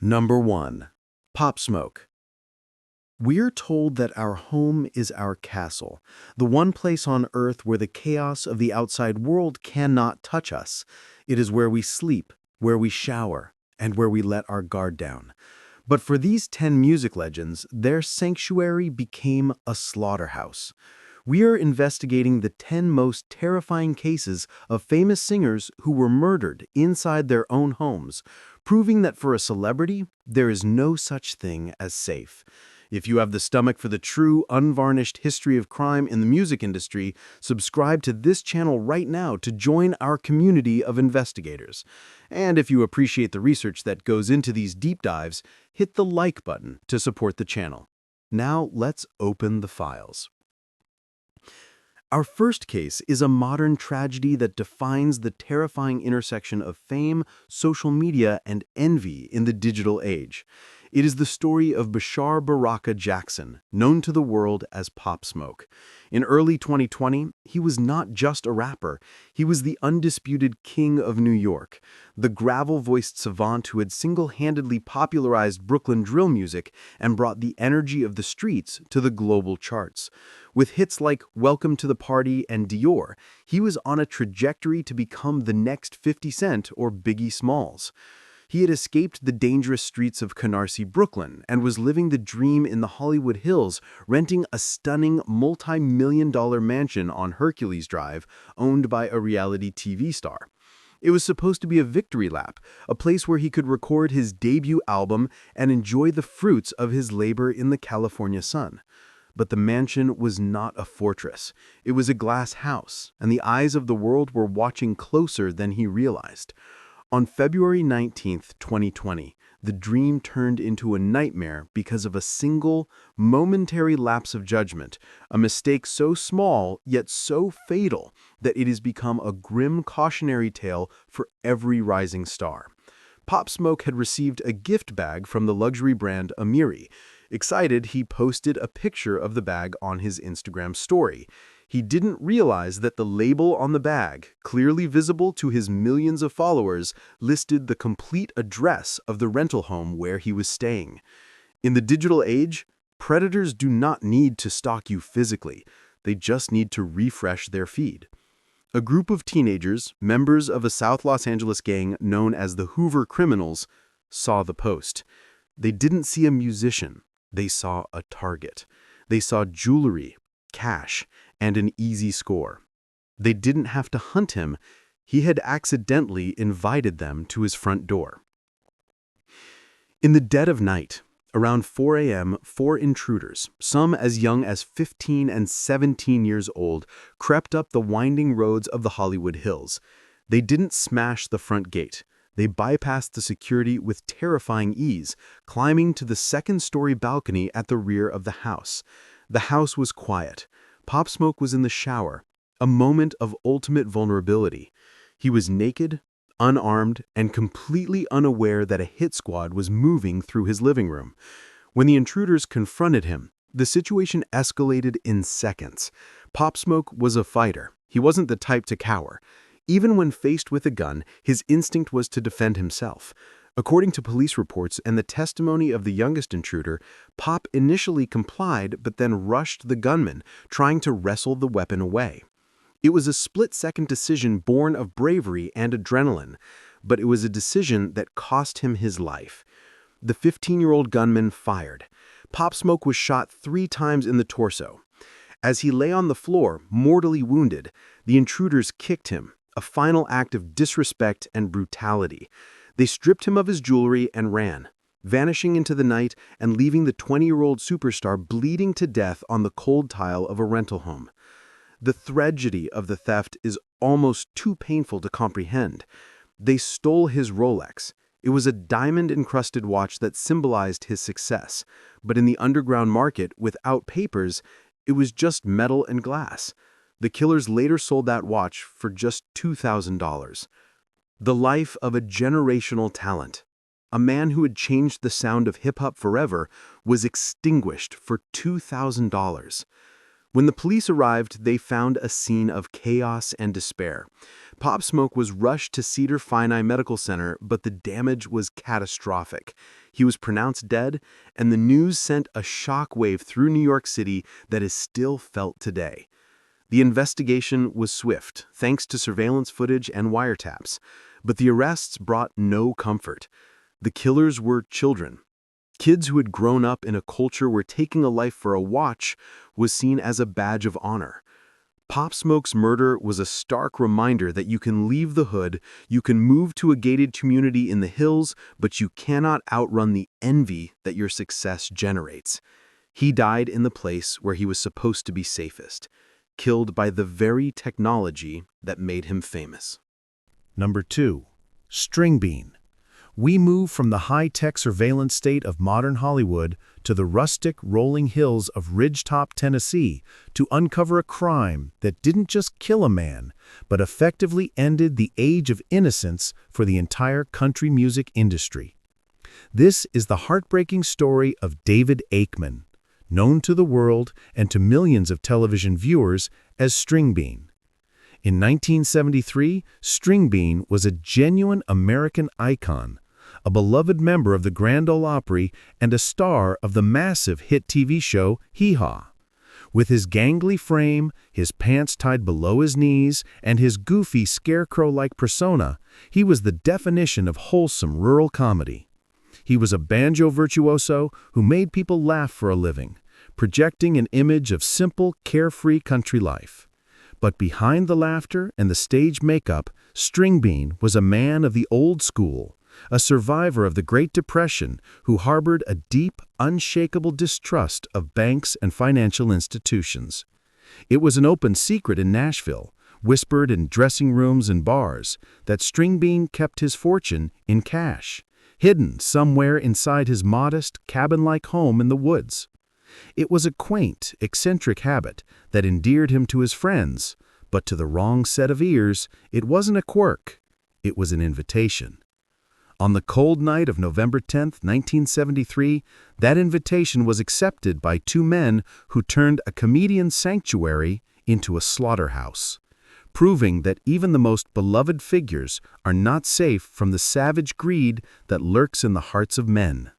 Number 1. Pop Smoke. We're told that our home is our castle, the one place on earth where the chaos of the outside world cannot touch us. It is where we sleep, where we shower, and where we let our guard down. But for these 10 music legends, their sanctuary became a slaughterhouse. We are investigating the 10 most terrifying cases of famous singers who were murdered inside their own homes, proving that for a celebrity, there is no such thing as safe. If you have the stomach for the true, unvarnished history of crime in the music industry, subscribe to this channel right now to join our community of investigators. And if you appreciate the research that goes into these deep dives, hit the like button to support the channel. Now let's open the files. Our first case is a modern tragedy that defines the terrifying intersection of fame, social media, and envy in the digital age. It is the story of Bashar Baraka Jackson, known to the world as Pop Smoke. In early 2020, he was not just a rapper, he was the undisputed king of New York, the gravel-voiced savant who had single-handedly popularized Brooklyn drill music and brought the energy of the streets to the global charts. With hits like Welcome to the Party and Dior, he was on a trajectory to become the next 50 Cent or Biggie Smalls. He had escaped the dangerous streets of Canarsie, Brooklyn, and was living the dream in the Hollywood Hills, renting a stunning multi-million-dollar mansion on Hercules Drive, owned by a reality TV star. It was supposed to be a victory lap, a place where he could record his debut album and enjoy the fruits of his labor in the California sun. But the mansion was not a fortress. It was a glass house, and the eyes of the world were watching closer than he realized. On February 19, 2020, the dream turned into a nightmare because of a single, momentary lapse of judgment, a mistake so small yet so fatal that it has become a grim cautionary tale for every rising star. Pop Smoke had received a gift bag from the luxury brand Myrick. Excited, he posted a picture of the bag on his Instagram story. He didn't realize that the label on the bag, clearly visible to his millions of followers, listed the complete address of the rental home where he was staying. In the digital age, predators do not need to stalk you physically. They just need to refresh their feed. A group of teenagers, members of a South Los Angeles gang known as the Hoover Criminals, saw the post. They didn't see a musician. They saw a target. They saw jewelry, cash, and an easy score. They didn't have to hunt him. He had accidentally invited them to his front door. In the dead of night, around 4 a.m., 4 intruders, some as young as 15 and 17 years old, crept up the winding roads of the Hollywood Hills. They didn't smash the front gate. They bypassed the security with terrifying ease, climbing to the second-story balcony at the rear of the house. The house was quiet. Pop Smoke was in the shower, a moment of ultimate vulnerability. He was naked, unarmed, and completely unaware that a hit squad was moving through his living room. When the intruders confronted him, the situation escalated in seconds. Pop Smoke was a fighter. He wasn't the type to cower. Even when faced with a gun, his instinct was to defend himself. According to police reports and the testimony of the youngest intruder, Pop initially complied but then rushed the gunman, trying to wrestle the weapon away. It was a split-second decision born of bravery and adrenaline, but it was a decision that cost him his life. The 15-year-old gunman fired. Pop Smoke was shot 3 times in the torso. As he lay on the floor, mortally wounded, the intruders kicked him, a final act of disrespect and brutality. They stripped him of his jewelry and ran, vanishing into the night and leaving the 20-year-old superstar bleeding to death on the cold tile of a rental home. The tragedy of the theft is almost too painful to comprehend. They stole his Rolex. It was a diamond-encrusted watch that symbolized his success, but in the underground market, without papers, it was just metal and glass. The killers later sold that watch for just $2,000. The life of a generational talent, a man who had changed the sound of hip-hop forever, was extinguished for $2,000. When the police arrived, they found a scene of chaos and despair. Pop Smoke was rushed to Cedar-Sinai Medical Center, but the damage was catastrophic. He was pronounced dead, and the news sent a shockwave through New York City that is still felt today. The investigation was swift, thanks to surveillance footage and wiretaps, but the arrests brought no comfort. The killers were children. Kids who had grown up in a culture where taking a life for a watch was seen as a badge of honor. Pop Smoke's murder was a stark reminder that you can leave the hood, you can move to a gated community in the hills, but you cannot outrun the envy that your success generates. He died in the place where he was supposed to be safest, killed by the very technology that made him famous. Number 2. Stringbean. We move from the high-tech surveillance state of modern Hollywood to the rustic, rolling hills of Ridgetop, Tennessee, to uncover a crime that didn't just kill a man, but effectively ended the age of innocence for the entire country music industry. This is the heartbreaking story of David Akeman, known to the world and to millions of television viewers as Stringbean. In 1973, Stringbean was a genuine American icon, a beloved member of the Grand Ole Opry and a star of the massive hit TV show Hee Haw. With his gangly frame, his pants tied below his knees, and his goofy scarecrow-like persona, he was the definition of wholesome rural comedy. He was a banjo virtuoso who made people laugh for a living, projecting an image of simple, carefree country life. But behind the laughter and the stage makeup, Stringbean was a man of the old school, a survivor of the Great Depression who harbored a deep, unshakable distrust of banks and financial institutions. It was an open secret in Nashville, whispered in dressing rooms and bars, that Stringbean kept his fortune in cash, hidden somewhere inside his modest, cabin-like home in the woods. It was a quaint, eccentric habit that endeared him to his friends, but to the wrong set of ears, it wasn't a quirk, it was an invitation. On the cold night of November 10, 1973, that invitation was accepted by two men who turned a comedian's sanctuary into a slaughterhouse, proving that even the most beloved figures are not safe from the savage greed that lurks in the hearts of men.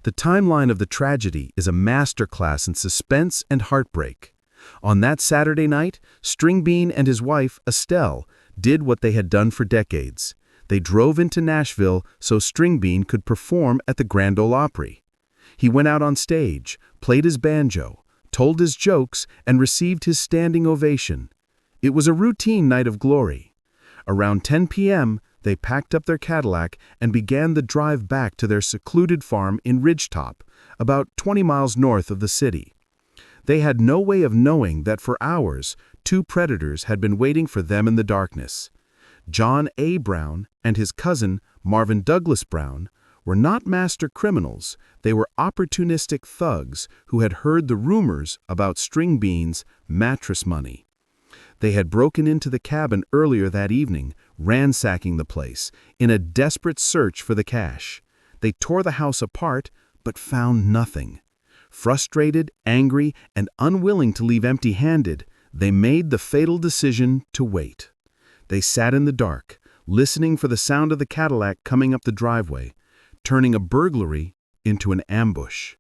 The timeline of the tragedy is a masterclass in suspense and heartbreak. On that Saturday night, Stringbean and his wife, Estelle, did what they had done for decades. They drove into Nashville so Stringbean could perform at the Grand Ole Opry. He went out on stage, played his banjo, told his jokes, and received his standing ovation. It was a routine night of glory. Around 10 p.m., they packed up their Cadillac and began the drive back to their secluded farm in Ridgetop, about 20 miles north of the city. They had no way of knowing that for hours, two predators had been waiting for them in the darkness. John A. Brown and his cousin, Marvin Douglas Brown, were not master criminals. They were opportunistic thugs who had heard the rumors about Stringbean's mattress money. They had broken into the cabin earlier that evening, ransacking the place, in a desperate search for the cash. They tore the house apart, but found nothing. Frustrated, angry, and unwilling to leave empty-handed, they made the fatal decision to wait. They sat in the dark, listening for the sound of the Cadillac coming up the driveway, turning a burglary into an ambush.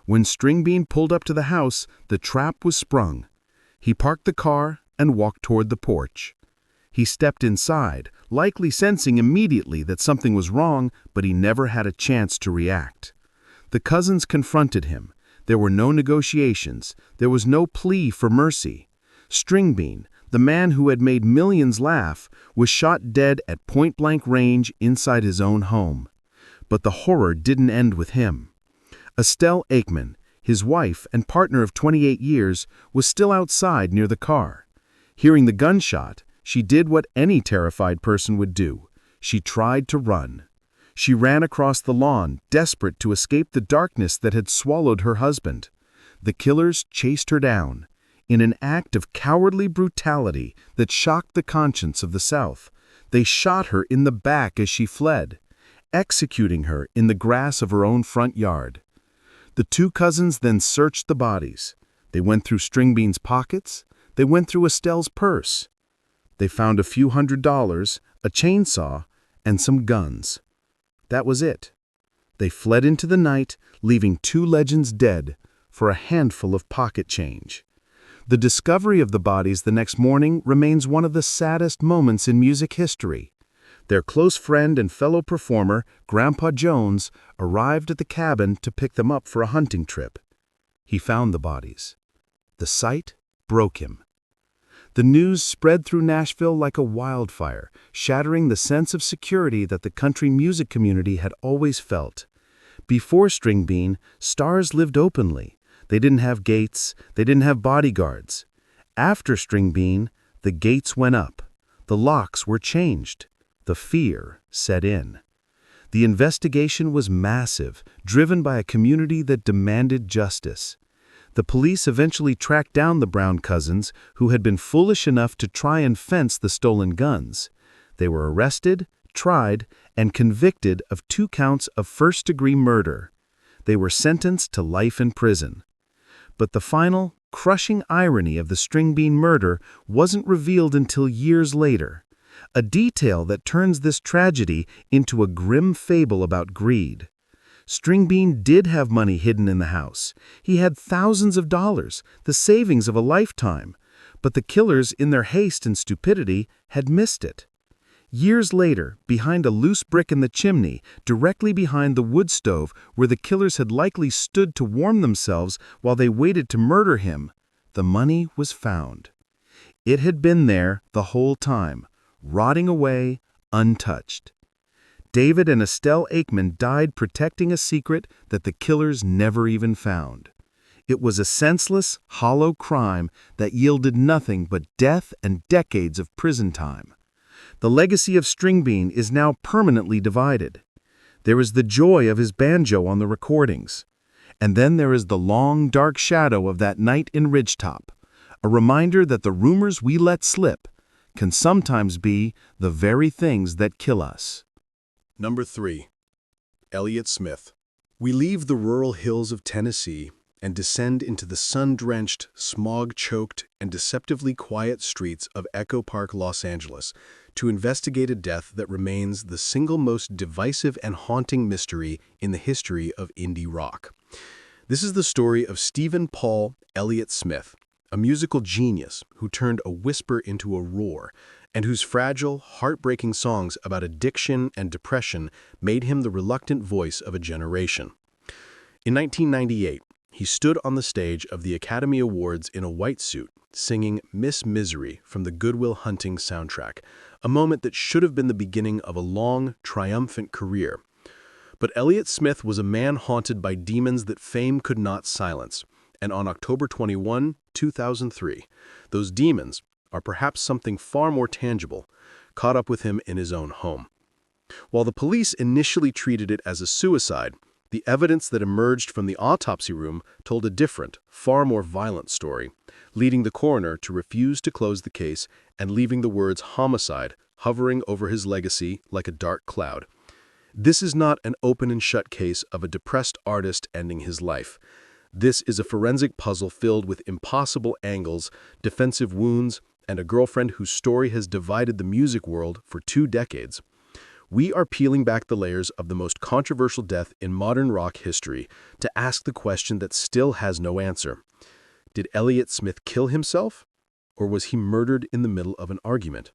When Stringbean pulled up to the house, the trap was sprung. He parked the car and walked toward the porch. He stepped inside, likely sensing immediately that something was wrong, but he never had a chance to react. The cousins confronted him. There were no negotiations. There was no plea for mercy. Stringbean, the man who had made millions laugh, was shot dead at point-blank range inside his own home. But the horror didn't end with him. Estelle Akeman, his wife and partner of 28 years, was still outside near the car. Hearing the gunshot, she did what any terrified person would do. She tried to run. She ran across the lawn, desperate to escape the darkness that had swallowed her husband. The killers chased her down. In an act of cowardly brutality that shocked the conscience of the South, they shot her in the back as she fled, executing her in the grass of her own front yard. The two cousins then searched the bodies. They went through Stringbean's pockets. They went through Estelle's purse. They found a few $100s, a chainsaw, and some guns. That was it. They fled into the night, leaving two legends dead for a handful of pocket change. The discovery of the bodies the next morning remains one of the saddest moments in music history. Their close friend and fellow performer, Grandpa Jones, arrived at the cabin to pick them up for a hunting trip. He found the bodies. The sight broke him. The news spread through Nashville like a wildfire, shattering the sense of security that the country music community had always felt. Before Stringbean, stars lived openly. They didn't have gates, they didn't have bodyguards. After Stringbean, the gates went up. The locks were changed. The fear set in. The investigation was massive, driven by a community that demanded justice. The police eventually tracked down the Brown cousins, who had been foolish enough to try and fence the stolen guns. They were arrested, tried, and convicted of 2 counts of first-degree murder. They were sentenced to life in prison. But the final, crushing irony of the Stringbean murder wasn't revealed until years later. A detail that turns this tragedy into a grim fable about greed. Stringbean did have money hidden in the house. He had thousands of dollars, the savings of a lifetime. But the killers, in their haste and stupidity, had missed it. Years later, behind a loose brick in the chimney, directly behind the wood stove where the killers had likely stood to warm themselves while they waited to murder him, the money was found. It had been there the whole time, rotting away, untouched. David and Estelle Akeman died protecting a secret that the killers never even found. It was a senseless, hollow crime that yielded nothing but death and decades of prison time. The legacy of Stringbean is now permanently divided. There is the joy of his banjo on the recordings. And then there is the long, dark shadow of that night in Ridgetop, a reminder that the rumors we let slip can sometimes be the very things that kill us. Number 3. Elliott Smith. We leave the rural hills of Tennessee and descend into the sun-drenched, smog-choked, and deceptively quiet streets of Echo Park, Los Angeles, to investigate a death that remains the single most divisive and haunting mystery in the history of indie rock. This is the story of Stephen Paul Elliott Smith, a musical genius who turned a whisper into a roar, and whose fragile, heartbreaking songs about addiction and depression made him the reluctant voice of a generation. In 1998, he stood on the stage of the Academy Awards in a white suit, singing Miss Misery from the Good Will Hunting soundtrack, a moment that should have been the beginning of a long, triumphant career. But Elliott Smith was a man haunted by demons that fame could not silence, and on October 21, 2003, those demons are perhaps something far more tangible, caught up with him in his own home. While the police initially treated it as a suicide, the evidence that emerged from the autopsy room told a different, far more violent story, leading the coroner to refuse to close the case and leaving the words homicide hovering over his legacy like a dark cloud. This is not an open and shut case of a depressed artist ending his life. This is a forensic puzzle filled with impossible angles, defensive wounds, and a girlfriend whose story has divided the music world for 2 decades. We are peeling back the layers of the most controversial death in modern rock history to ask the question that still has no answer. Did Elliott Smith kill himself, or was he murdered in the middle of an argument?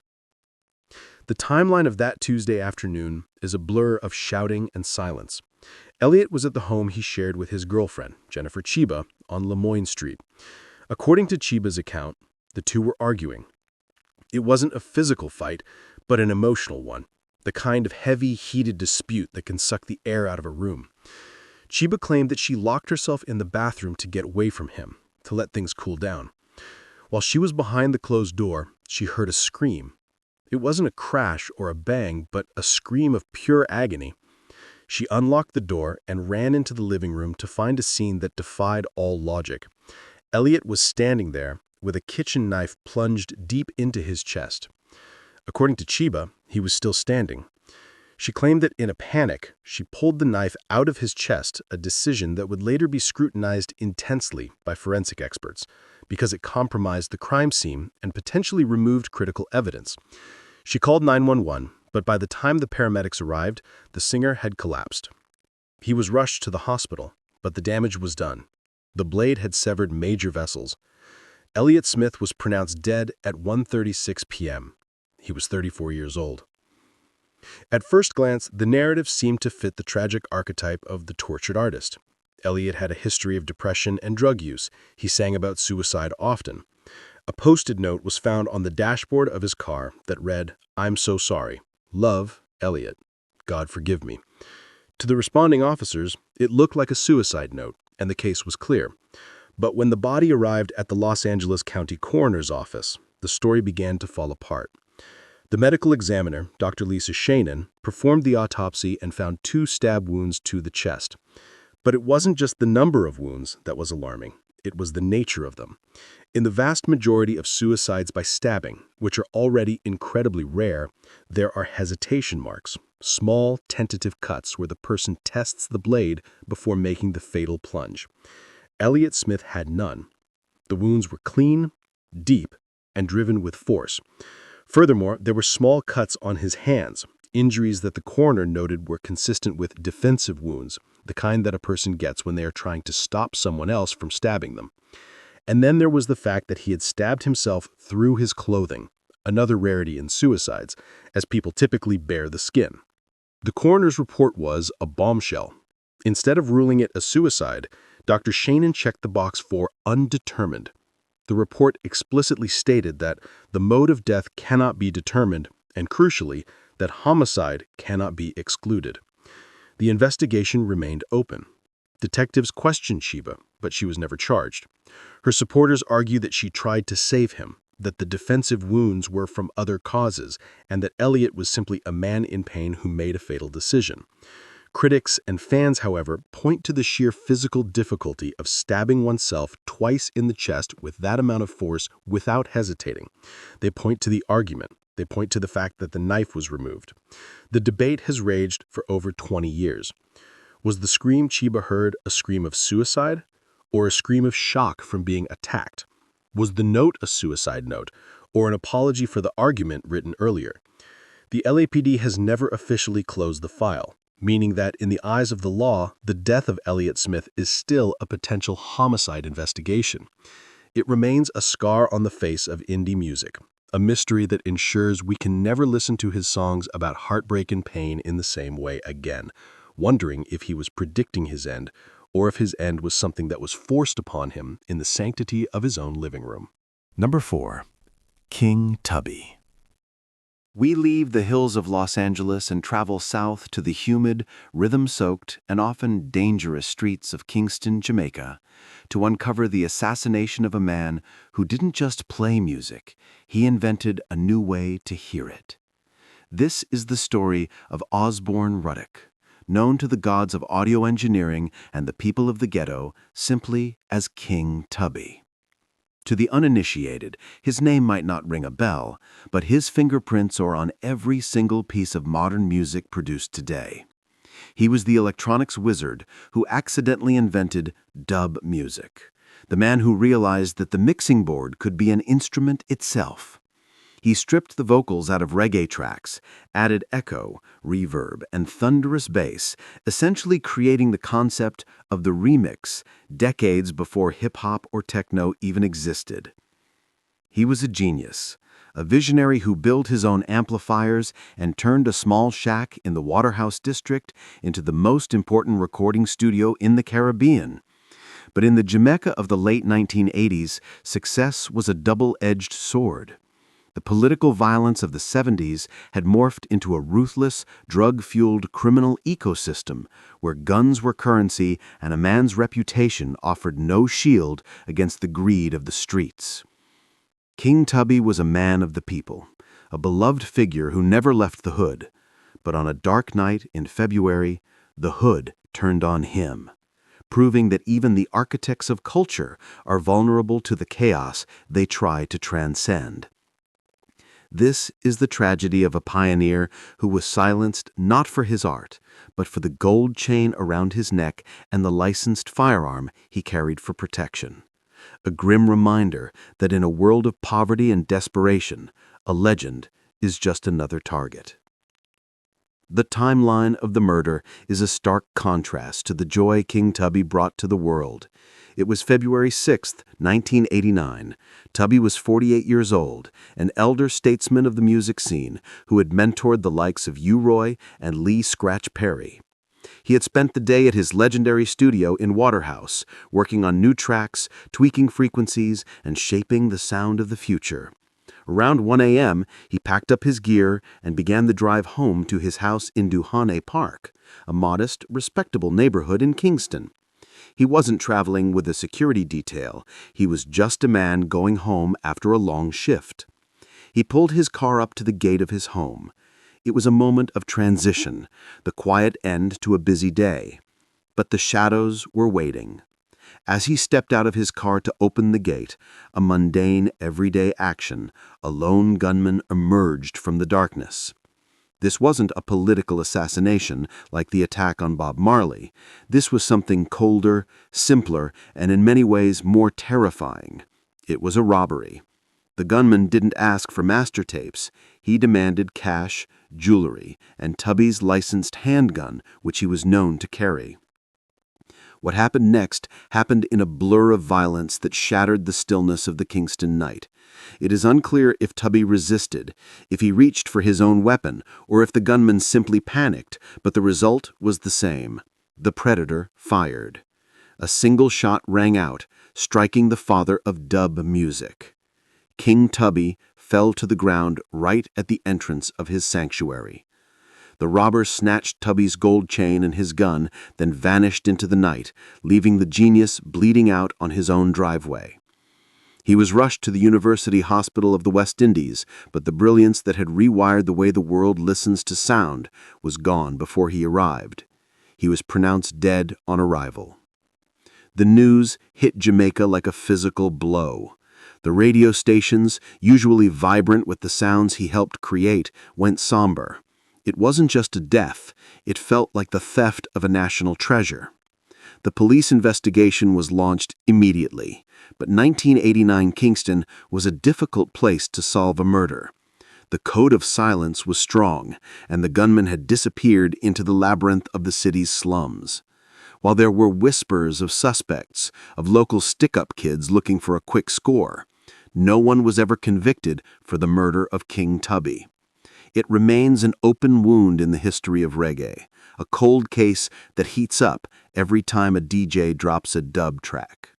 The timeline of that Tuesday afternoon is a blur of shouting and silence. Elliott was at the home he shared with his girlfriend, Jennifer Chiba, on Lemoyne Street. According to Chiba's account, the two were arguing. It wasn't a physical fight, but an emotional one, the kind of heavy, heated dispute that can suck the air out of a room. Chiba claimed that she locked herself in the bathroom to get away from him, to let things cool down. While she was behind the closed door, she heard a scream. It wasn't a crash or a bang, but a scream of pure agony. She unlocked the door and ran into the living room to find a scene that defied all logic. Elliott was standing there with a kitchen knife plunged deep into his chest. According to Chiba, he was still standing. She claimed that in a panic, she pulled the knife out of his chest, a decision that would later be scrutinized intensely by forensic experts because it compromised the crime scene and potentially removed critical evidence. She called 911, but by the time the paramedics arrived, the singer had collapsed. He was rushed to the hospital, but the damage was done. The blade had severed major vessels. Elliott Smith was pronounced dead at 1:36 p.m. He was 34 years old. At first glance, the narrative seemed to fit the tragic archetype of the tortured artist. Elliott had a history of depression and drug use. He sang about suicide often. A post-it note was found on the dashboard of his car that read, "I'm so sorry. Love, Elliott. God forgive me." To the responding officers, it looked like a suicide note, and the case was clear. But when the body arrived at the Los Angeles County Coroner's office, the story began to fall apart. The medical examiner, Dr. Lisa Shannon, performed the autopsy and found 2 stab wounds to the chest. But it wasn't just the number of wounds that was alarming. It was the nature of them. In the vast majority of suicides by stabbing, which are already incredibly rare, there are hesitation marks, small, tentative cuts where the person tests the blade before making the fatal plunge. Elliott Smith had none. The wounds were clean, deep, and driven with force. Furthermore, there were small cuts on his hands, injuries that the coroner noted were consistent with defensive wounds, the kind that a person gets when they are trying to stop someone else from stabbing them. And then there was the fact that he had stabbed himself through his clothing, another rarity in suicides, as people typically bare the skin. The coroner's report was a bombshell. Instead of ruling it a suicide, Dr. Shannon checked the box for undetermined. The report explicitly stated that the mode of death cannot be determined, and crucially, that homicide cannot be excluded. The investigation remained open. Detectives questioned Sheba, but she was never charged. Her supporters argue that she tried to save him, that the defensive wounds were from other causes, and that Elliott was simply a man in pain who made a fatal decision. Critics and fans, however, point to the sheer physical difficulty of stabbing oneself twice in the chest with that amount of force without hesitating. They point to the argument. They point to the fact that the knife was removed. The debate has raged for over 20 years. Was the scream Sheba heard a scream of suicide or a scream of shock from being attacked? Was the note a suicide note or an apology for the argument written earlier? The LAPD has never officially closed the file, meaning that in the eyes of the law, the death of Elliott Smith is still a potential homicide investigation. It remains a scar on the face of indie music, a mystery that ensures we can never listen to his songs about heartbreak and pain in the same way again, wondering if he was predicting his end or if his end was something that was forced upon him in the sanctity of his own living room. Number 4. King Tubby. We leave the hills of Los Angeles and travel south to the humid, rhythm-soaked, and often dangerous streets of Kingston, Jamaica, to uncover the assassination of a man who didn't just play music, he invented a new way to hear it. This is the story of Osborne Ruddock, known to the gods of audio engineering and the people of the ghetto simply as King Tubby. To the uninitiated, his name might not ring a bell, but his fingerprints are on every single piece of modern music produced today. He was the electronics wizard who accidentally invented dub music, the man who realized that the mixing board could be an instrument itself. He stripped the vocals out of reggae tracks, added echo, reverb, and thunderous bass, essentially creating the concept of the remix decades before hip-hop or techno even existed. He was a genius, a visionary who built his own amplifiers and turned a small shack in the Waterhouse district into the most important recording studio in the Caribbean. But in the Jamaica of the late 1980s, success was a double-edged sword. The political violence of the 70s had morphed into a ruthless, drug-fueled criminal ecosystem where guns were currency and a man's reputation offered no shield against the greed of the streets. King Tubby was a man of the people, a beloved figure who never left the hood. But on a dark night in February, the hood turned on him, proving that even the architects of culture are vulnerable to the chaos they try to transcend. This is the tragedy of a pioneer who was silenced not for his art, but for the gold chain around his neck and the licensed firearm he carried for protection. A grim reminder that in a world of poverty and desperation, a legend is just another target. The timeline of the murder is a stark contrast to the joy King Tubby brought to the world. It was February 6, 1989. Tubby was 48 years old, an elder statesman of the music scene who had mentored the likes of U-Roy and Lee Scratch Perry. He had spent the day at his legendary studio in Waterhouse, working on new tracks, tweaking frequencies, and shaping the sound of the future. Around 1 a.m., he packed up his gear and began the drive home to his house in Duhanne Park, a modest, respectable neighborhood in Kingston. He wasn't traveling with a security detail. He was just a man going home after a long shift. He pulled his car up to the gate of his home. It was a moment of transition, the quiet end to a busy day. But the shadows were waiting. As he stepped out of his car to open the gate, a mundane, everyday action, a lone gunman emerged from the darkness. This wasn't a political assassination like the attack on Bob Marley. This was something colder, simpler, and in many ways more terrifying. It was a robbery. The gunman didn't ask for master tapes. He demanded cash, jewelry, and Tubby's licensed handgun, which he was known to carry. What happened next happened in a blur of violence that shattered the stillness of the Kingston night. It is unclear if Tubby resisted, if he reached for his own weapon, or if the gunman simply panicked, but the result was the same. The predator fired. A single shot rang out, striking the father of dub music. King Tubby fell to the ground right at the entrance of his sanctuary. The robber snatched Tubby's gold chain and his gun, then vanished into the night, leaving the genius bleeding out on his own driveway. He was rushed to the University Hospital of the West Indies, but the brilliance that had rewired the way the world listens to sound was gone before he arrived. He was pronounced dead on arrival. The news hit Jamaica like a physical blow. The radio stations, usually vibrant with the sounds he helped create, went somber. It wasn't just a death, it felt like the theft of a national treasure. The police investigation was launched immediately, but 1989 Kingston was a difficult place to solve a murder. The code of silence was strong, and the gunman had disappeared into the labyrinth of the city's slums. While there were whispers of suspects, of local stick-up kids looking for a quick score, no one was ever convicted for the murder of King Tubby. It remains an open wound in the history of reggae, a cold case that heats up every time a DJ drops a dub track.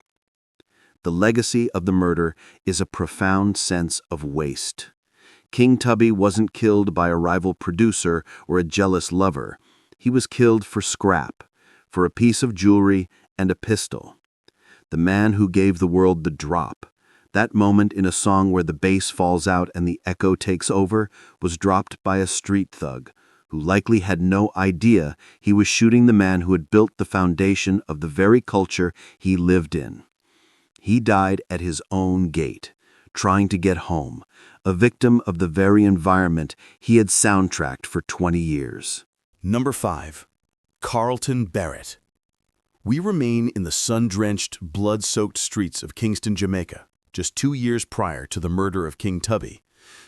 The legacy of the murder is a profound sense of waste. King Tubby wasn't killed by a rival producer or a jealous lover. He was killed for scrap, for a piece of jewelry and a pistol. The man who gave the world the drop, that moment in a song where the bass falls out and the echo takes over, was dropped by a street thug who likely had no idea he was shooting the man who had built the foundation of the very culture he lived in. He died at his own gate, trying to get home, a victim of the very environment he had soundtracked for 20 years. Number 5. Carlton Barrett. We remain in the sun-drenched, blood-soaked streets of Kingston, Jamaica, just 2 years prior to the murder of King Tubby,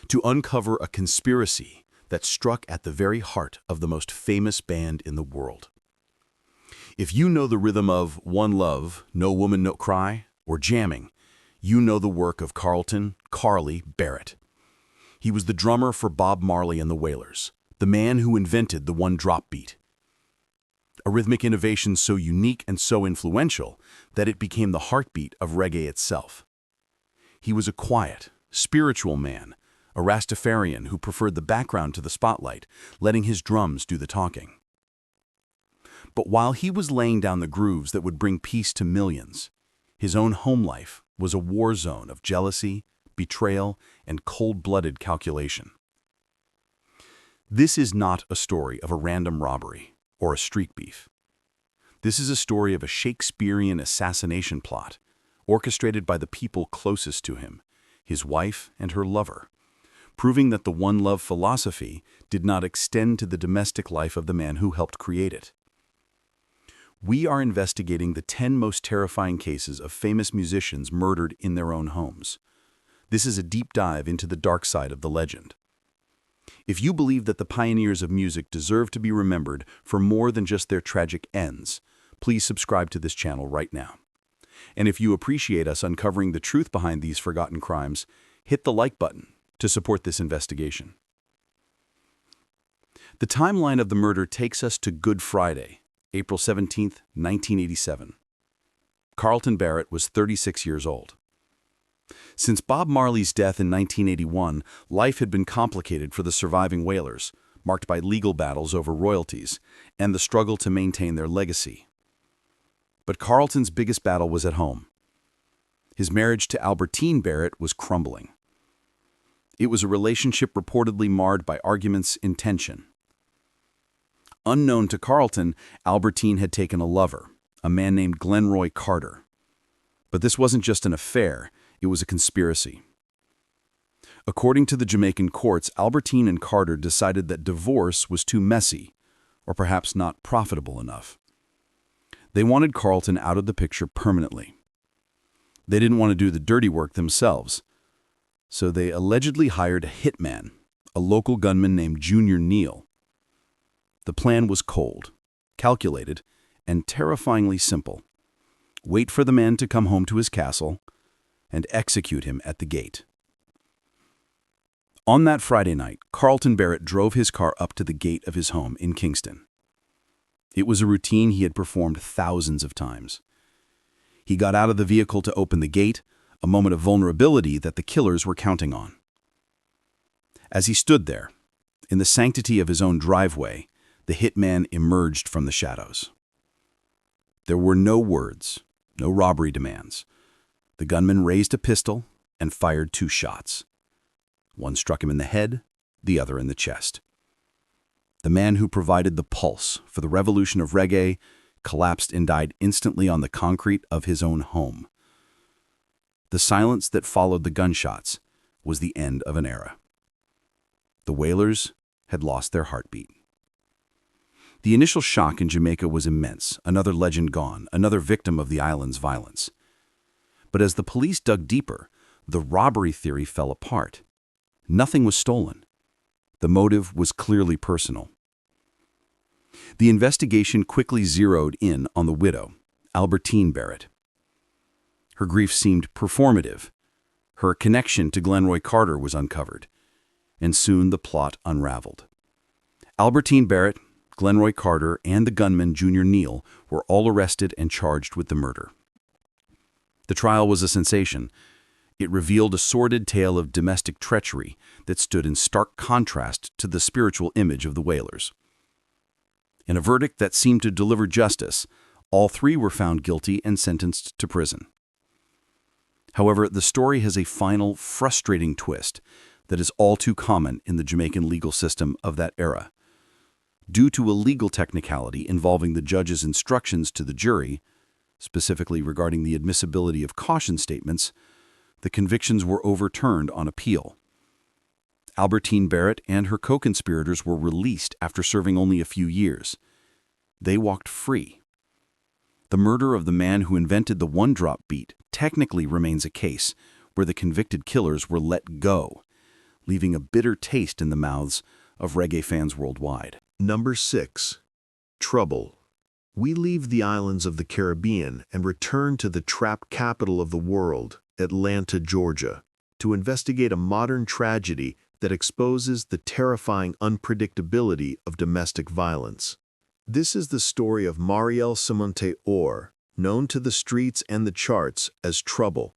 to uncover a conspiracy that struck at the very heart of the most famous band in the world. If you know the rhythm of One Love, No Woman No Cry, or Jamming, you know the work of Carlton "Carly" Barrett. He was the drummer for Bob Marley and the Wailers, the man who invented the one-drop beat. A rhythmic innovation so unique and so influential that it became the heartbeat of reggae itself. He was a quiet, spiritual man, a Rastafarian who preferred the background to the spotlight, letting his drums do the talking. But while he was laying down the grooves that would bring peace to millions, his own home life was a war zone of jealousy, betrayal, and cold-blooded calculation. This is not a story of a random robbery or a street beef. This is a story of a Shakespearean assassination plot, orchestrated by the people closest to him, his wife and her lover, proving that the one love philosophy did not extend to the domestic life of the man who helped create it. We are investigating the 10 most terrifying cases of famous musicians murdered in their own homes. This is a deep dive into the dark side of the legend. If you believe that the pioneers of music deserve to be remembered for more than just their tragic ends, please subscribe to this channel right now. And if you appreciate us uncovering the truth behind these forgotten crimes, hit the like button to support this investigation. The timeline of the murder takes us to Good Friday, April 17, 1987. Carlton Barrett was 36 years old. Since Bob Marley's death in 1981, life had been complicated for the surviving Wailers, marked by legal battles over royalties and the struggle to maintain their legacy. But Carlton's biggest battle was at home. His marriage to Albertine Barrett was crumbling. It was a relationship reportedly marred by arguments and tension. Unknown to Carlton, Albertine had taken a lover, a man named Glenroy Carter. But this wasn't just an affair, it was a conspiracy. According to the Jamaican courts, Albertine and Carter decided that divorce was too messy, or perhaps not profitable enough. They wanted Carlton out of the picture permanently. They didn't want to do the dirty work themselves, so they allegedly hired a hitman, a local gunman named Junior Neal. The plan was cold, calculated, and terrifyingly simple. Wait for the man to come home to his castle and execute him at the gate. On that Friday night, Carlton Barrett drove his car up to the gate of his home in Kingston. It was a routine he had performed thousands of times. He got out of the vehicle to open the gate, a moment of vulnerability that the killers were counting on. As he stood there, in the sanctity of his own driveway, the hitman emerged from the shadows. There were no words, no robbery demands. The gunman raised a pistol and fired 2 shots. One struck him in the head, the other in the chest. The man who provided the pulse for the revolution of reggae collapsed and died instantly on the concrete of his own home. The silence that followed the gunshots was the end of an era. The Wailers had lost their heartbeat. The initial shock in Jamaica was immense, another legend gone, another victim of the island's violence. But as the police dug deeper, the robbery theory fell apart. Nothing was stolen. The motive was clearly personal. The investigation quickly zeroed in on the widow, Albertine Barrett. Her grief seemed performative. Her connection to Glenroy Carter was uncovered, and soon the plot unraveled. Albertine Barrett, Glenroy Carter, and the gunman Junior Neal were all arrested and charged with the murder. The trial was a sensation. It revealed a sordid tale of domestic treachery that stood in stark contrast to the spiritual image of the Wailers. In a verdict that seemed to deliver justice, all 3 were found guilty and sentenced to prison. However, the story has a final, frustrating twist that is all too common in the Jamaican legal system of that era. Due to a legal technicality involving the judge's instructions to the jury, specifically regarding the admissibility of caution statements, the convictions were overturned on appeal. Albertine Barrett and her co-conspirators were released after serving only a few years. They walked free. The murder of the man who invented the one-drop beat technically remains a case where the convicted killers were let go, leaving a bitter taste in the mouths of reggae fans worldwide. Number 6. Trouble. We leave the islands of the Caribbean and return to the trap capital of the world, Atlanta, Georgia, to investigate a modern tragedy that exposes the terrifying unpredictability of domestic violence. This is the story of Mariel Simonte Orr, known to the streets and the charts as Trouble.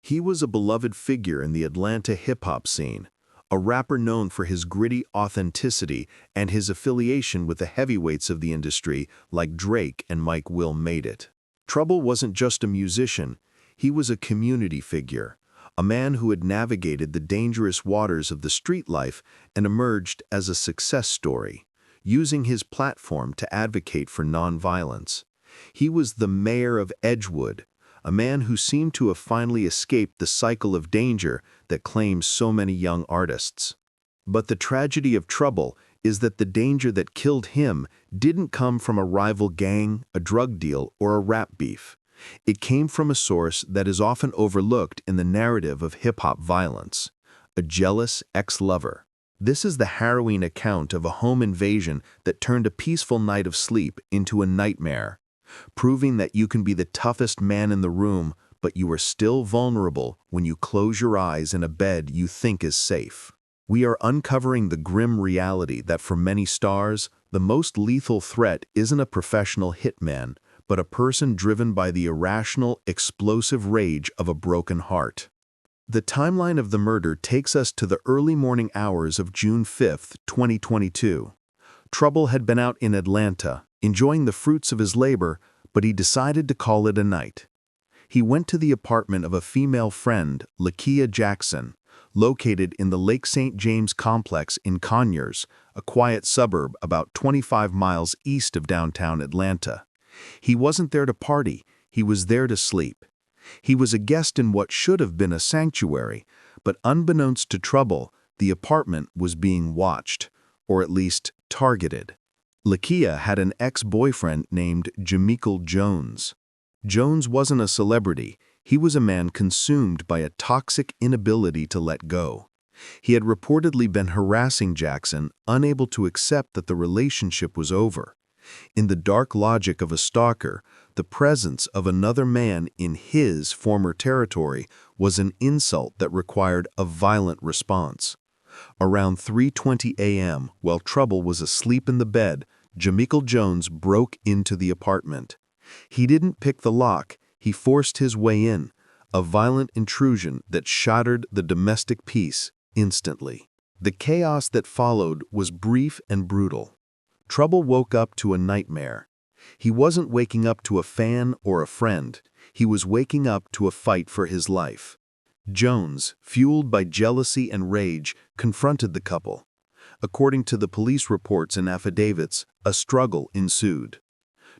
He was a beloved figure in the Atlanta hip-hop scene, a rapper known for his gritty authenticity and his affiliation with the heavyweights of the industry like Drake and Mike Will Made It. Trouble wasn't just a musician, he was a community figure, a man who had navigated the dangerous waters of the street life and emerged as a success story, using his platform to advocate for nonviolence. He was the mayor of Edgewood, a man who seemed to have finally escaped the cycle of danger that claims so many young artists. But the tragedy of Trouble is that the danger that killed him didn't come from a rival gang, a drug deal, or a rap beef. It came from a source that is often overlooked in the narrative of hip-hop violence: a jealous ex-lover. This is the harrowing account of a home invasion that turned a peaceful night of sleep into a nightmare, proving that you can be the toughest man in the room, but you are still vulnerable when you close your eyes in a bed you think is safe. We are uncovering the grim reality that for many stars, the most lethal threat isn't a professional hitman, but a person driven by the irrational, explosive rage of a broken heart. The timeline of the murder takes us to the early morning hours of June 5, 2022. Trouble had been out in Atlanta, enjoying the fruits of his labor, but he decided to call it a night. He went to the apartment of a female friend, Lakeia Jackson, located in the Lake St. James complex in Conyers, a quiet suburb about 25 miles east of downtown Atlanta. He wasn't there to party, he was there to sleep. He was a guest in what should have been a sanctuary, but unbeknownst to Trouble, the apartment was being watched, or at least targeted. Lakeia had an ex-boyfriend named Jamichael Jones. Jones wasn't a celebrity, he was a man consumed by a toxic inability to let go. He had reportedly been harassing Jackson, unable to accept that the relationship was over. In the dark logic of a stalker, the presence of another man in his former territory was an insult that required a violent response. Around 3:20 a.m., while Trouble was asleep in the bed, Jamichael Jones broke into the apartment. He didn't pick the lock, he forced his way in, a violent intrusion that shattered the domestic peace instantly. The chaos that followed was brief and brutal. Trouble woke up to a nightmare. He wasn't waking up to a fan or a friend, he was waking up to a fight for his life. Jones, fueled by jealousy and rage, confronted the couple. According to the police reports and affidavits, a struggle ensued.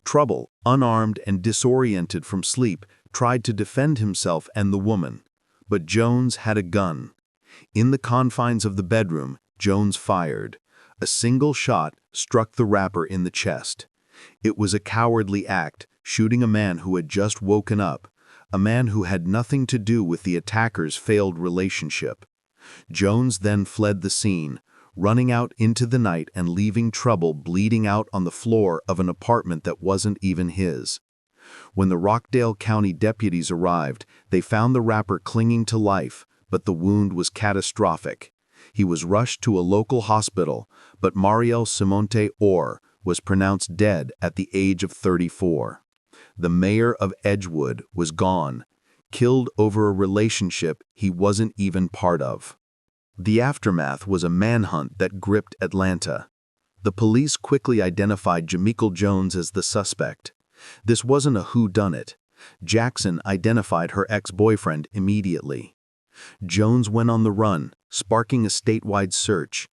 Trouble, unarmed and disoriented from sleep, tried to defend himself and the woman. But Jones had a gun. In the confines of the bedroom, Jones fired. A single shot struck the rapper in the chest. It was a cowardly act, shooting a man who had just woken up, a man who had nothing to do with the attacker's failed relationship. Jones then fled the scene, running out into the night and leaving Trouble bleeding out on the floor of an apartment that wasn't even his. When the Rockdale County deputies arrived, they found the rapper clinging to life, but the wound was catastrophic. He was rushed to a local hospital, but Mariel Simonte Orr was pronounced dead at the age of 34. The mayor of Edgewood was gone, killed over a relationship he wasn't even part of. The aftermath was a manhunt that gripped Atlanta. The police quickly identified Jamichael Jones as the suspect. This wasn't a whodunit. Jackson identified her ex-boyfriend immediately. Jones went on the run, sparking a statewide search.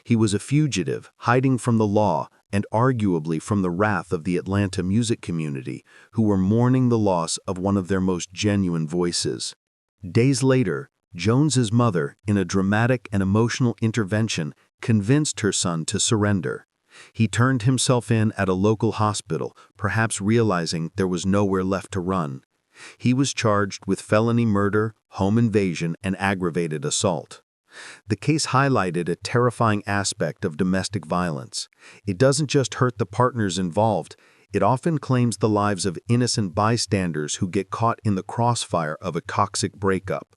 He was a fugitive, hiding from the law and arguably from the wrath of the Atlanta music community, who were mourning the loss of one of their most genuine voices. Days later, Jones's mother, in a dramatic and emotional intervention, convinced her son to surrender. He turned himself in at a local hospital, perhaps realizing there was nowhere left to run. He was charged with felony murder, home invasion, and aggravated assault. The case highlighted a terrifying aspect of domestic violence. It doesn't just hurt the partners involved, it often claims the lives of innocent bystanders who get caught in the crossfire of a toxic breakup.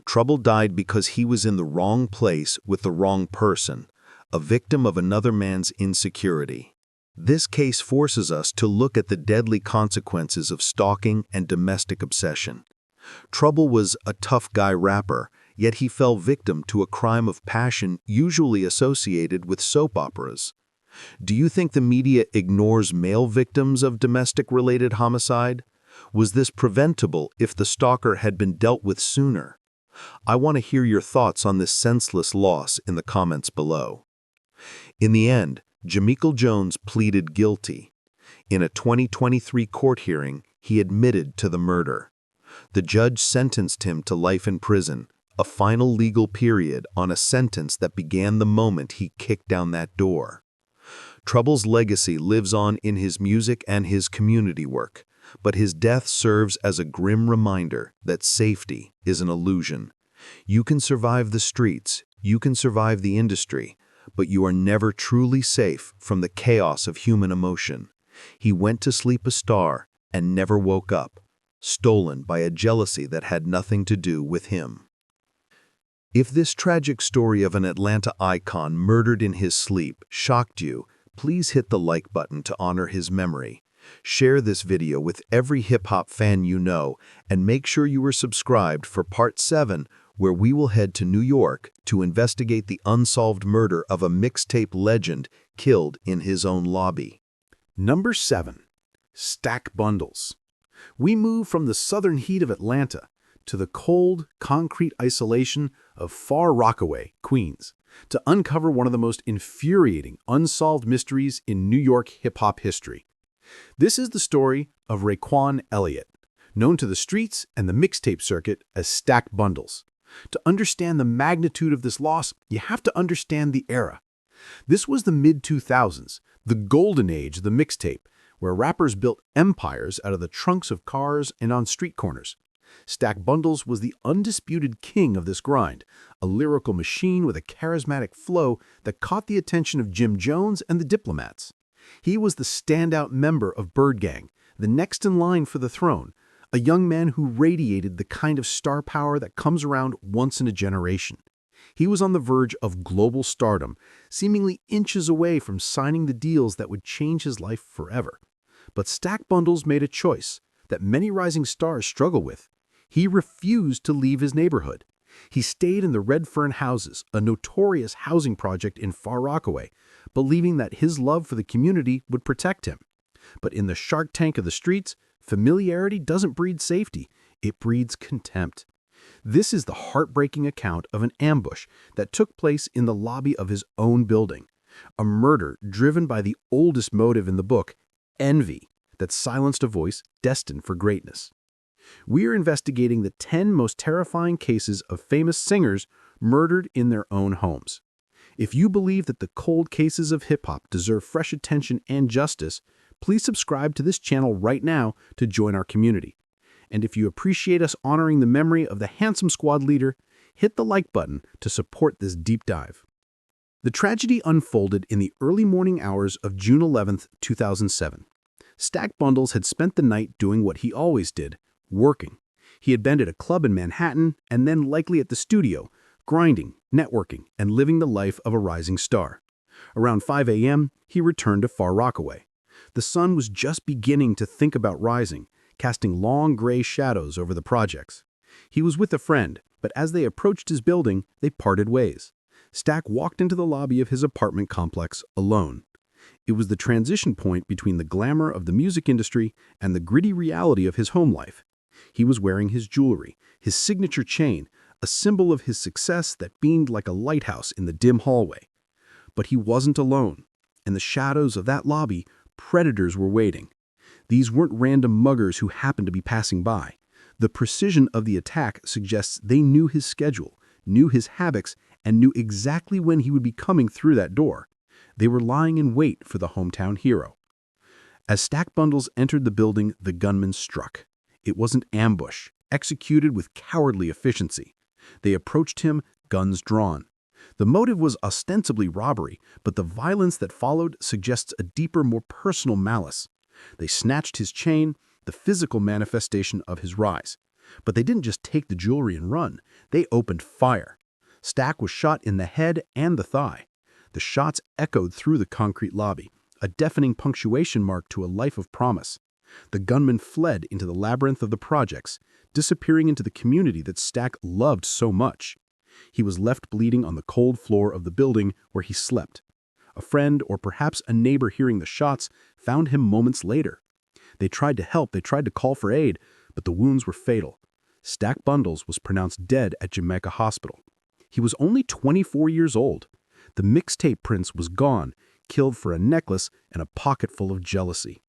Trouble died because he was in the wrong place with the wrong person, a victim of another man's insecurity. This case forces us to look at the deadly consequences of stalking and domestic obsession. Trouble was a tough guy rapper, yet he fell victim to a crime of passion usually associated with soap operas. Do you think the media ignores male victims of domestic-related homicide? Was this preventable if the stalker had been dealt with sooner? I want to hear your thoughts on this senseless loss in the comments below. In the end, Jamichael Jones pleaded guilty. In a 2023 court hearing, he admitted to the murder. The judge sentenced him to life in prison, a final legal period on a sentence that began the moment he kicked down that door. Trouble's legacy lives on in his music and his community work, but his death serves as a grim reminder that safety is an illusion. You can survive the streets, you can survive the industry, but you are never truly safe from the chaos of human emotion. He went to sleep a star and never woke up, stolen by a jealousy that had nothing to do with him. If this tragic story of an Atlanta icon murdered in his sleep shocked you, please hit the like button to honor his memory. Share this video with every hip-hop fan you know, and make sure you are subscribed for Part 7, where we will head to New York to investigate the unsolved murder of a mixtape legend killed in his own lobby. Number 7. Stack bundles. We move from the southern heat of Atlanta to the cold, concrete isolation of Far Rockaway, Queens, to uncover one of the most infuriating, unsolved mysteries in New York hip-hop history. This is the story of Raekwon Elliott, known to the streets and the mixtape circuit as Stack Bundles. To understand the magnitude of this loss, you have to understand the era. This was the mid-2000s, the golden age of the mixtape, where rappers built empires out of the trunks of cars and on street corners. Stack Bundles was the undisputed king of this grind, a lyrical machine with a charismatic flow that caught the attention of Jim Jones and the Diplomats. He was the standout member of Bird Gang, the next in line for the throne, a young man who radiated the kind of star power that comes around once in a generation. He was on the verge of global stardom, seemingly inches away from signing the deals that would change his life forever. But Stack Bundles made a choice that many rising stars struggle with. He refused to leave his neighborhood. He stayed in the Red Fern houses, a notorious housing project in Far Rockaway, believing that his love for the community would protect him. But in the shark tank of the streets, familiarity doesn't breed safety, it breeds contempt. This is the heartbreaking account of an ambush that took place in the lobby of his own building, a murder driven by the oldest motive in the book, envy, that silenced a voice destined for greatness. We are investigating the 10 most terrifying cases of famous singers murdered in their own homes. If you believe that the cold cases of hip-hop deserve fresh attention and justice, please subscribe to this channel right now to join our community. And if you appreciate us honoring the memory of the handsome squad leader, hit the like button to support this deep dive. The tragedy unfolded in the early morning hours of June 11, 2007. Stack Bundles had spent the night doing what he always did, working. He had been at a club in Manhattan and then likely at the studio, grinding, networking, and living the life of a rising star. Around 5 a.m., he returned to Far Rockaway. The sun was just beginning to think about rising, casting long gray shadows over the projects. He was with a friend, but as they approached his building, they parted ways. Stack walked into the lobby of his apartment complex alone. It was the transition point between the glamour of the music industry and the gritty reality of his home life. He was wearing his jewelry, his signature chain, a symbol of his success that beamed like a lighthouse in the dim hallway. But he wasn't alone. In the shadows of that lobby, predators were waiting. These weren't random muggers who happened to be passing by. The precision of the attack suggests they knew his schedule, knew his habits, and knew exactly when he would be coming through that door. They were lying in wait for the hometown hero. As Stack Bundles entered the building, the gunman struck. It was an ambush, executed with cowardly efficiency. They approached him, guns drawn. The motive was ostensibly robbery, but the violence that followed suggests a deeper, more personal malice. They snatched his chain, the physical manifestation of his rise. But they didn't just take the jewelry and run. They opened fire. Stack was shot in the head and the thigh. The shots echoed through the concrete lobby, a deafening punctuation mark to a life of promise. The gunman fled into the labyrinth of the projects, disappearing into the community that Stack loved so much. He was left bleeding on the cold floor of the building where he slept. A friend, or perhaps a neighbor hearing the shots, found him moments later. They tried to help, they tried to call for aid, but the wounds were fatal. Stack Bundles was pronounced dead at Jamaica Hospital. He was only 24 years old. The mixtape prince was gone, killed for a necklace and a pocket full of jealousy.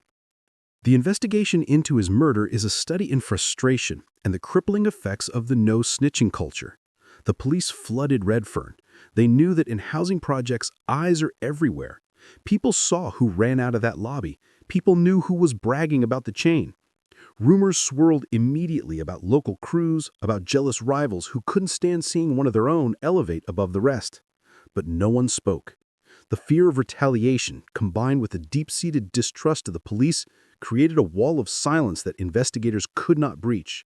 The investigation into his murder is a study in frustration and the crippling effects of the no-snitching culture. The police flooded Redfern. They knew that in housing projects, eyes are everywhere. People saw who ran out of that lobby. People knew who was bragging about the chain. Rumors swirled immediately about local crews, about jealous rivals who couldn't stand seeing one of their own elevate above the rest. But no one spoke. The fear of retaliation, combined with a deep-seated distrust of the police, created a wall of silence that investigators could not breach.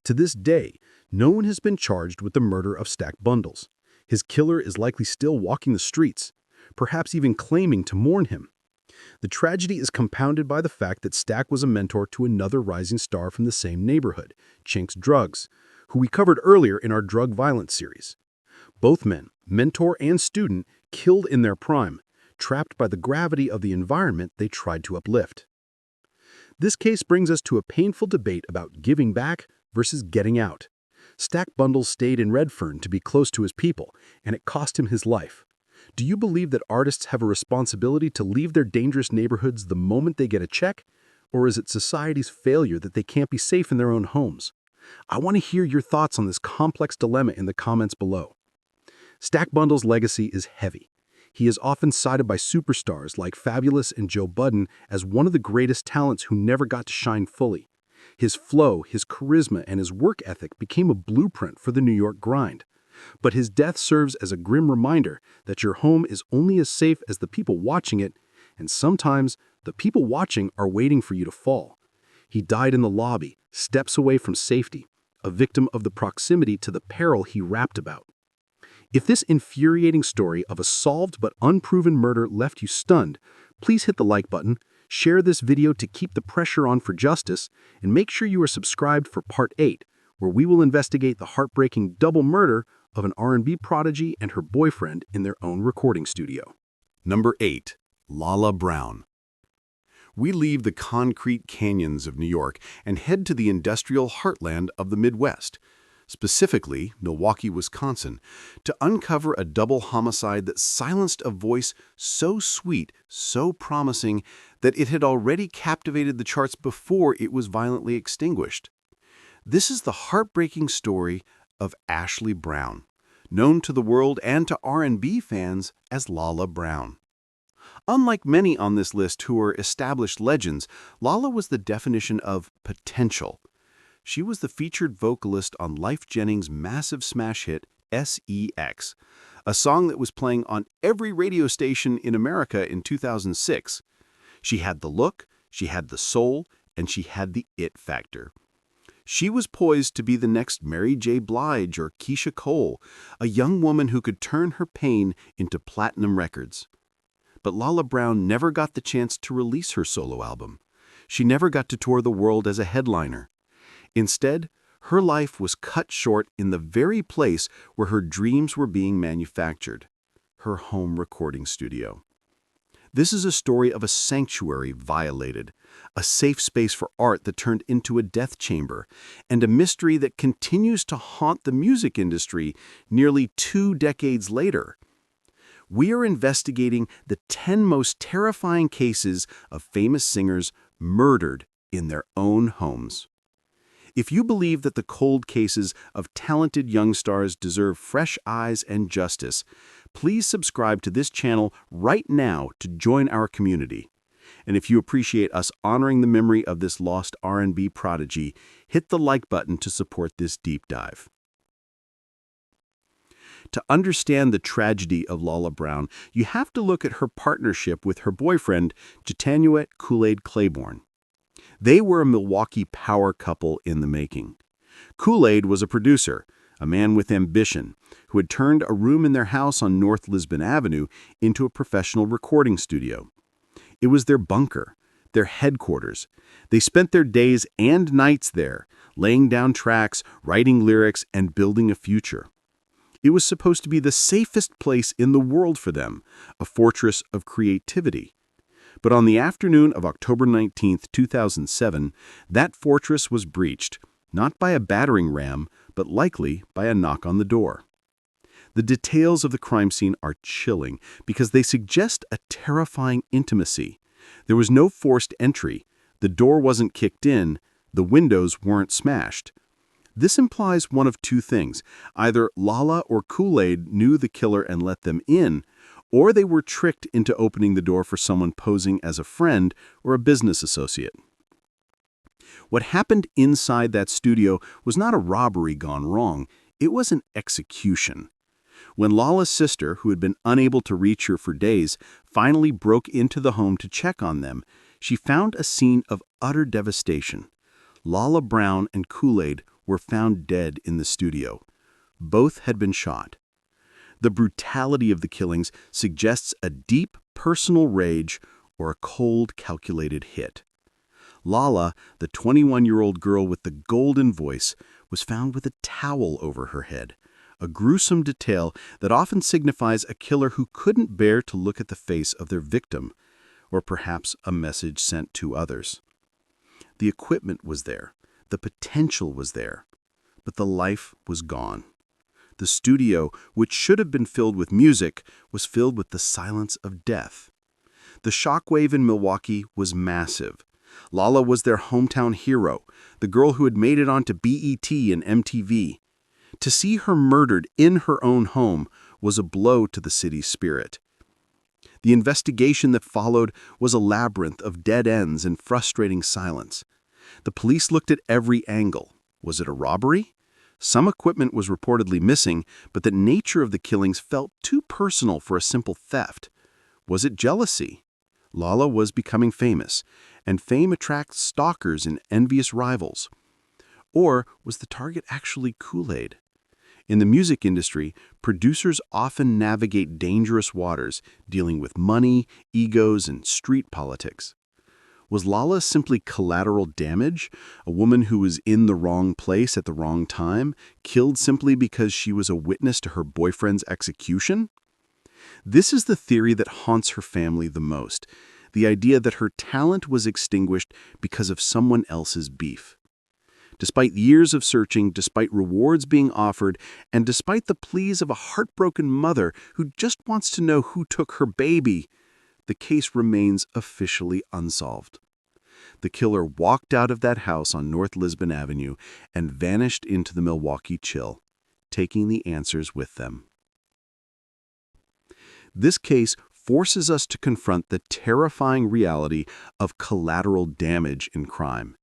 To this day, no one has been charged with the murder of Stack Bundles. His killer is likely still walking the streets, perhaps even claiming to mourn him. The tragedy is compounded by the fact that Stack was a mentor to another rising star from the same neighborhood, Chinks Drugs, who we covered earlier in our drug violence series. Both men, mentor and student, killed in their prime, trapped by the gravity of the environment they tried to uplift. This case brings us to a painful debate about giving back versus getting out. Stack Bundles stayed in Redfern to be close to his people, and it cost him his life. Do you believe that artists have a responsibility to leave their dangerous neighborhoods the moment they get a check? Or is it society's failure that they can't be safe in their own homes? I want to hear your thoughts on this complex dilemma in the comments below. Stack Bundles' legacy is heavy. He is often cited by superstars like Fabulous and Joe Budden as one of the greatest talents who never got to shine fully. His flow, his charisma, and his work ethic became a blueprint for the New York grind. But his death serves as a grim reminder that your home is only as safe as the people watching it, and sometimes the people watching are waiting for you to fall. He died in the lobby, steps away from safety, a victim of the proximity to the peril he rapped about. If this infuriating story of a solved but unproven murder left you stunned, please hit the like button, share this video to keep the pressure on for justice, and make sure you are subscribed for Part 8, where we will investigate the heartbreaking double murder of an R&B prodigy and her boyfriend in their own recording studio. Number 8. Lala Brown. We leave the concrete canyons of New York and head to the industrial heartland of the Midwest, specifically Milwaukee, Wisconsin, to uncover a double homicide that silenced a voice so sweet, so promising, that it had already captivated the charts before it was violently extinguished. This is the heartbreaking story of Ashley Brown, known to the world and to R&B fans as Lala Brown. Unlike many on this list who are established legends, Lala was the definition of potential. She was the featured vocalist on Lyfe Jennings' massive smash hit, SEX, a song that was playing on every radio station in America in 2006. She had the look, she had the soul, and she had the it factor. She was poised to be the next Mary J. Blige or Keisha Cole, a young woman who could turn her pain into platinum records. But Lala Brown never got the chance to release her solo album. She never got to tour the world as a headliner. Instead, her life was cut short in the very place where her dreams were being manufactured, her home recording studio. This is a story of a sanctuary violated, a safe space for art that turned into a death chamber, and a mystery that continues to haunt the music industry nearly 2 decades later. We are investigating the 10 most terrifying cases of famous singers murdered in their own homes. If you believe that the cold cases of talented young stars deserve fresh eyes and justice, please subscribe to this channel right now to join our community. And if you appreciate us honoring the memory of this lost R&B prodigy, hit the like button to support this deep dive. To understand the tragedy of Lala Brown, you have to look at her partnership with her boyfriend, Jatanuet Kool-Aid Claiborne. They were a Milwaukee power couple in the making. Kool-Aid was a producer, a man with ambition, who had turned a room in their house on North Lisbon Avenue into a professional recording studio. It was their bunker, their headquarters. They spent their days and nights there, laying down tracks, writing lyrics, and building a future. It was supposed to be the safest place in the world for them, a fortress of creativity. But on the afternoon of October 19, 2007, that fortress was breached, not by a battering ram, but likely by a knock on the door. The details of the crime scene are chilling because they suggest a terrifying intimacy. There was no forced entry, the door wasn't kicked in, the windows weren't smashed. This implies one of two things. Either Lala or Kool-Aid knew the killer and let them in, or they were tricked into opening the door for someone posing as a friend or a business associate. What happened inside that studio was not a robbery gone wrong, it was an execution. When Lala's sister, who had been unable to reach her for days, finally broke into the home to check on them, she found a scene of utter devastation. Lala Brown and Kool-Aid were found dead in the studio. Both had been shot. The brutality of the killings suggests a deep personal rage or a cold, calculated hit. Lala, the 21-year-old girl with the golden voice, was found with a towel over her head, a gruesome detail that often signifies a killer who couldn't bear to look at the face of their victim, or perhaps a message sent to others. The equipment was there, the potential was there, but the life was gone. The studio, which should have been filled with music, was filled with the silence of death. The shockwave in Milwaukee was massive. Lala was their hometown hero, the girl who had made it onto BET and MTV. To see her murdered in her own home was a blow to the city's spirit. The investigation that followed was a labyrinth of dead ends and frustrating silence. The police looked at every angle. Was it a robbery? Some equipment was reportedly missing, but the nature of the killings felt too personal for a simple theft. Was it jealousy? Lala was becoming famous, and fame attracts stalkers and envious rivals. Or was the target actually Kool-Aid? In the music industry, producers often navigate dangerous waters, dealing with money, egos, and street politics. Was Lala simply collateral damage, a woman who was in the wrong place at the wrong time, killed simply because she was a witness to her boyfriend's execution? This is the theory that haunts her family the most, the idea that her talent was extinguished because of someone else's beef. Despite years of searching, despite rewards being offered, and despite the pleas of a heartbroken mother who just wants to know who took her baby, the case remains officially unsolved. The killer walked out of that house on North Lisbon Avenue and vanished into the Milwaukee chill, taking the answers with them. This case forces us to confront the terrifying reality of collateral damage in crime.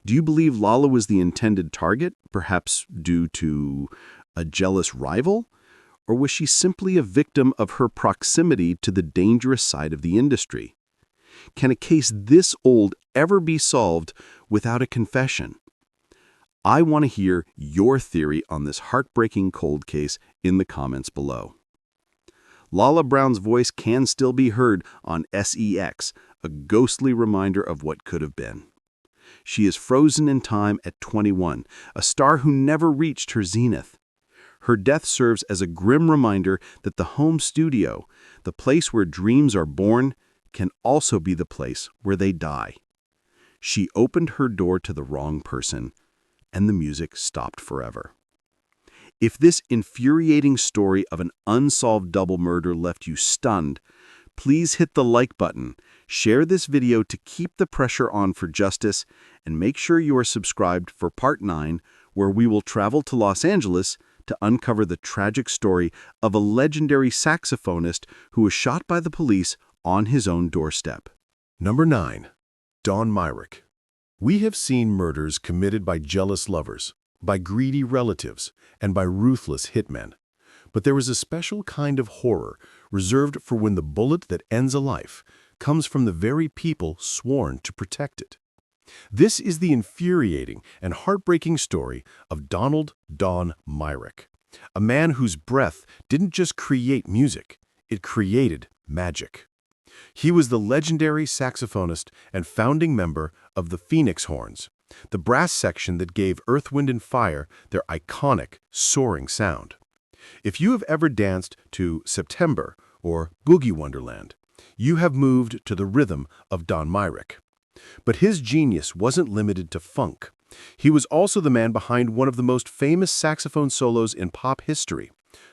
Do you believe Lala was the intended target, perhaps due to a jealous rival? Or was she simply a victim of her proximity to the dangerous side of the industry? Can a case this old ever be solved without a confession? I want to hear your theory on this heartbreaking cold case in the comments below. Lala Brown's voice can still be heard on SEX, a ghostly reminder of what could have been. She is frozen in time at 21, a star who never reached her zenith. Her death serves as a grim reminder that the home studio, the place where dreams are born, can also be the place where they die. She opened her door to the wrong person, and the music stopped forever. If this infuriating story of an unsolved double murder left you stunned, please hit the like button, share this video to keep the pressure on for justice, and make sure you are subscribed for Part 9, where we will travel to Los Angeles to uncover the tragic story of a legendary saxophonist who was shot by the police on his own doorstep. Number 9. Don Myrick. We have seen murders committed by jealous lovers, by greedy relatives, and by ruthless hitmen. But there is a special kind of horror reserved for when the bullet that ends a life comes from the very people sworn to protect it. This is the infuriating and heartbreaking story of Donald Don Myrick, a man whose breath didn't just create music, it created magic. He was the legendary saxophonist and founding member of the Phoenix Horns, the brass section that gave Earth, Wind & Fire their iconic, soaring sound. If you have ever danced to September or Boogie Wonderland, you have moved to the rhythm of Don Myrick. But his genius wasn't limited to funk. He was also the man behind one of the most famous saxophone solos in pop history,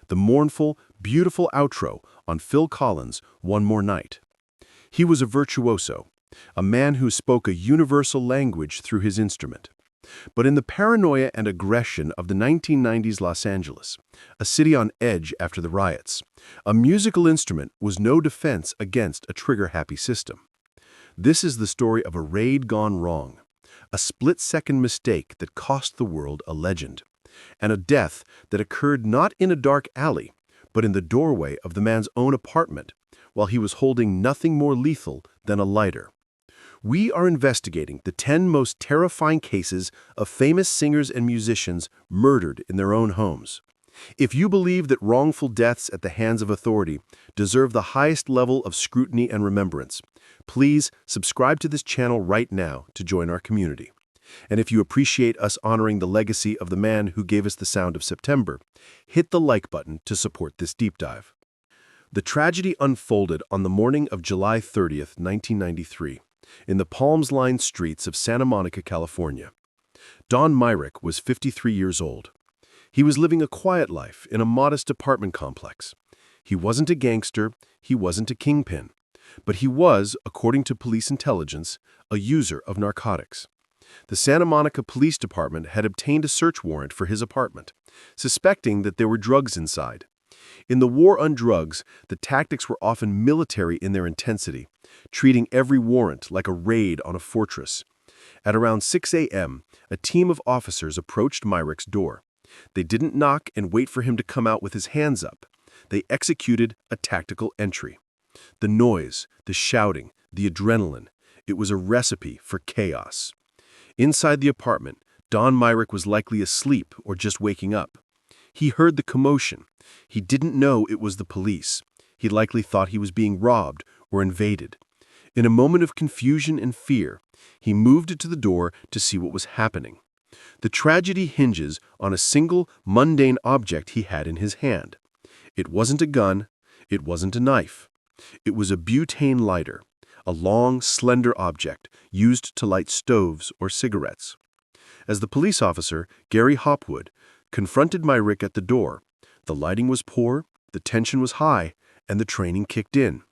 the mournful, beautiful outro on Phil Collins' One More Night. He was a virtuoso, a man who spoke a universal language through his instrument. But in the paranoia and aggression of the 1990s Los Angeles, a city on edge after the riots, a musical instrument was no defense against a trigger-happy system. This is the story of a raid gone wrong, a split-second mistake that cost the world a legend, and a death that occurred not in a dark alley, but in the doorway of the man's own apartment, while he was holding nothing more lethal than a lighter. We are investigating the 10 most terrifying cases of famous singers and musicians murdered in their own homes. If you believe that wrongful deaths at the hands of authority deserve the highest level of scrutiny and remembrance, please subscribe to this channel right now to join our community. And if you appreciate us honoring the legacy of the man who gave us the sound of September, hit the like button to support this deep dive. The tragedy unfolded on the morning of July 30th, 1993. In the palms-lined streets of Santa Monica, California. Don Myrick was 53 years old. He was living a quiet life in a modest apartment complex. He wasn't a gangster, he wasn't a kingpin, but he was, according to police intelligence, a user of narcotics. The Santa Monica Police Department had obtained a search warrant for his apartment, suspecting that there were drugs inside. In the war on drugs, the tactics were often military in their intensity, treating every warrant like a raid on a fortress. At around 6 a.m., a team of officers approached Myrick's door. They didn't knock and wait for him to come out with his hands up. They executed a tactical entry. The noise, the shouting, the adrenaline, it was a recipe for chaos. Inside the apartment, Don Myrick was likely asleep or just waking up. He heard the commotion. He didn't know it was the police. He likely thought he was being robbed or invaded. In a moment of confusion and fear, he moved to the door to see what was happening. The tragedy hinges on a single, mundane object he had in his hand. It wasn't a gun. It wasn't a knife. It was a butane lighter, a long, slender object used to light stoves or cigarettes. As the police officer, Gary Hopwood, confronted Myrick at the door, the lighting was poor, the tension was high, and the training kicked in.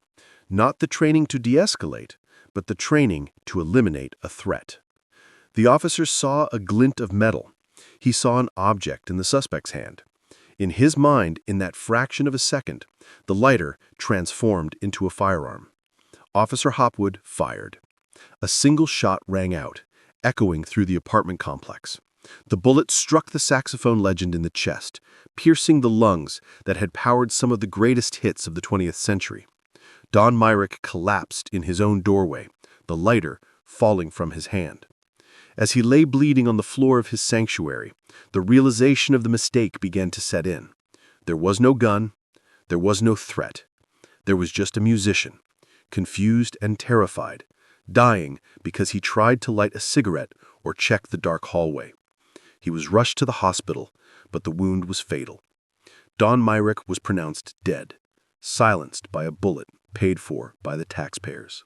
Not the training to de-escalate, but the training to eliminate a threat. The officer saw a glint of metal. He saw an object in the suspect's hand. In his mind, in that fraction of a second, the lighter transformed into a firearm. Officer Hopwood fired. A single shot rang out, echoing through the apartment complex. The bullet struck the saxophone legend in the chest, piercing the lungs that had powered some of the greatest hits of the 20th century. Don Myrick collapsed in his own doorway, the lighter falling from his hand. As he lay bleeding on the floor of his sanctuary, the realization of the mistake began to set in. There was no gun. There was no threat. There was just a musician, confused and terrified, dying because he tried to light a cigarette or check the dark hallway. He was rushed to the hospital, but the wound was fatal. Don Myrick was pronounced dead, silenced by a bullet paid for by the taxpayers.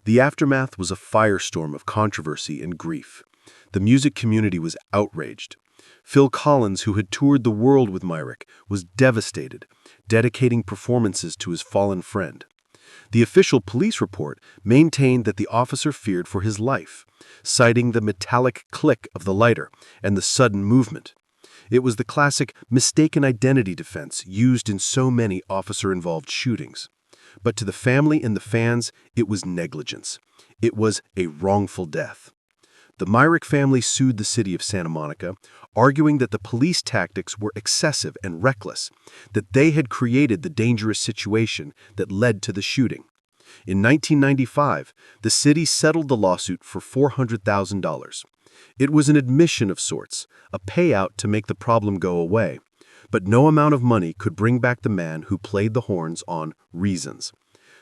The aftermath was a firestorm of controversy and grief. The music community was outraged. Phil Collins, who had toured the world with Myrick, was devastated, dedicating performances to his fallen friend. The official police report maintained that the officer feared for his life, citing the metallic click of the lighter and the sudden movement. It was the classic mistaken identity defense used in so many officer-involved shootings. But to the family and the fans, it was negligence. It was a wrongful death. The Myrick family sued the city of Santa Monica, arguing that the police tactics were excessive and reckless, that they had created the dangerous situation that led to the shooting. In 1995, the city settled the lawsuit for $400,000. It was an admission of sorts, a payout to make the problem go away. But no amount of money could bring back the man who played the horns on Reasons.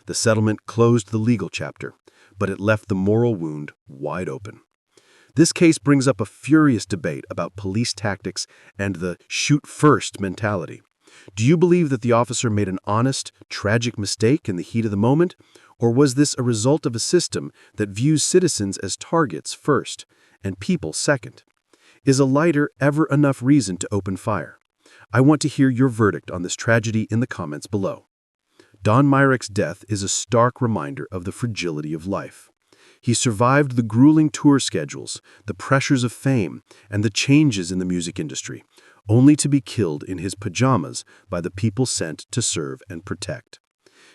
The settlement closed the legal chapter, but it left the moral wound wide open. This case brings up a furious debate about police tactics and the shoot-first mentality. Do you believe that the officer made an honest, tragic mistake in the heat of the moment, or was this a result of a system that views citizens as targets first and people second? Is a lighter ever enough reason to open fire? I want to hear your verdict on this tragedy in the comments below. Don Myrick's death is a stark reminder of the fragility of life. He survived the grueling tour schedules, the pressures of fame, and the changes in the music industry, only to be killed in his pajamas by the people sent to serve and protect.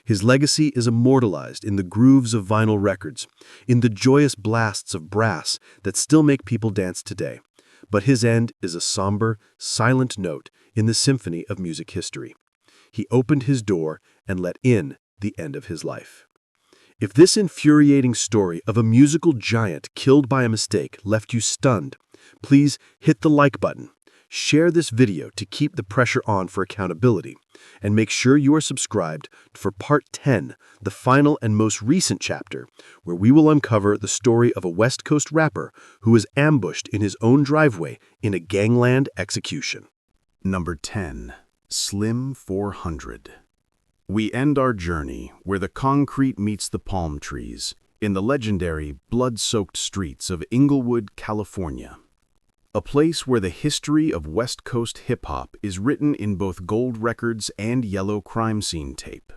His legacy is immortalized in the grooves of vinyl records, in the joyous blasts of brass that still make people dance today. But his end is a somber, silent note in the symphony of music history. He opened his door and let in the end of his life. If this infuriating story of a musical giant killed by a mistake left you stunned, please hit the like button, share this video to keep the pressure on for accountability, and make sure you are subscribed for Part 10, the final and most recent chapter, where we will uncover the story of a West Coast rapper who was ambushed in his own driveway in a gangland execution. Number 10. Slim 400. We end our journey where the concrete meets the palm trees, in the legendary blood-soaked streets of Inglewood, California. A place where the history of West Coast hip-hop is written in both gold records and yellow crime scene tape.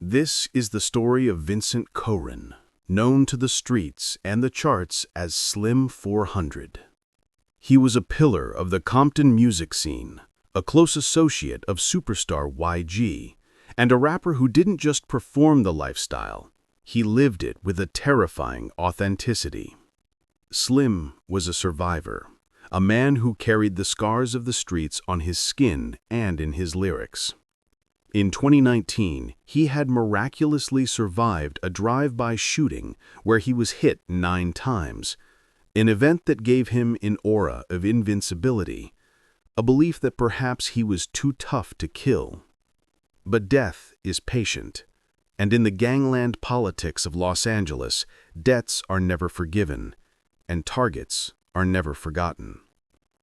This is the story of Vincent Coren, known to the streets and the charts as Slim 400. He was a pillar of the Compton music scene, a close associate of superstar YG, and a rapper who didn't just perform the lifestyle, he lived it with a terrifying authenticity. Slim was a survivor, a man who carried the scars of the streets on his skin and in his lyrics. In 2019, he had miraculously survived a drive-by shooting where he was hit 9 times, an event that gave him an aura of invincibility, a belief that perhaps he was too tough to kill. But death is patient, and in the gangland politics of Los Angeles, debts are never forgiven, and targets are never forgotten.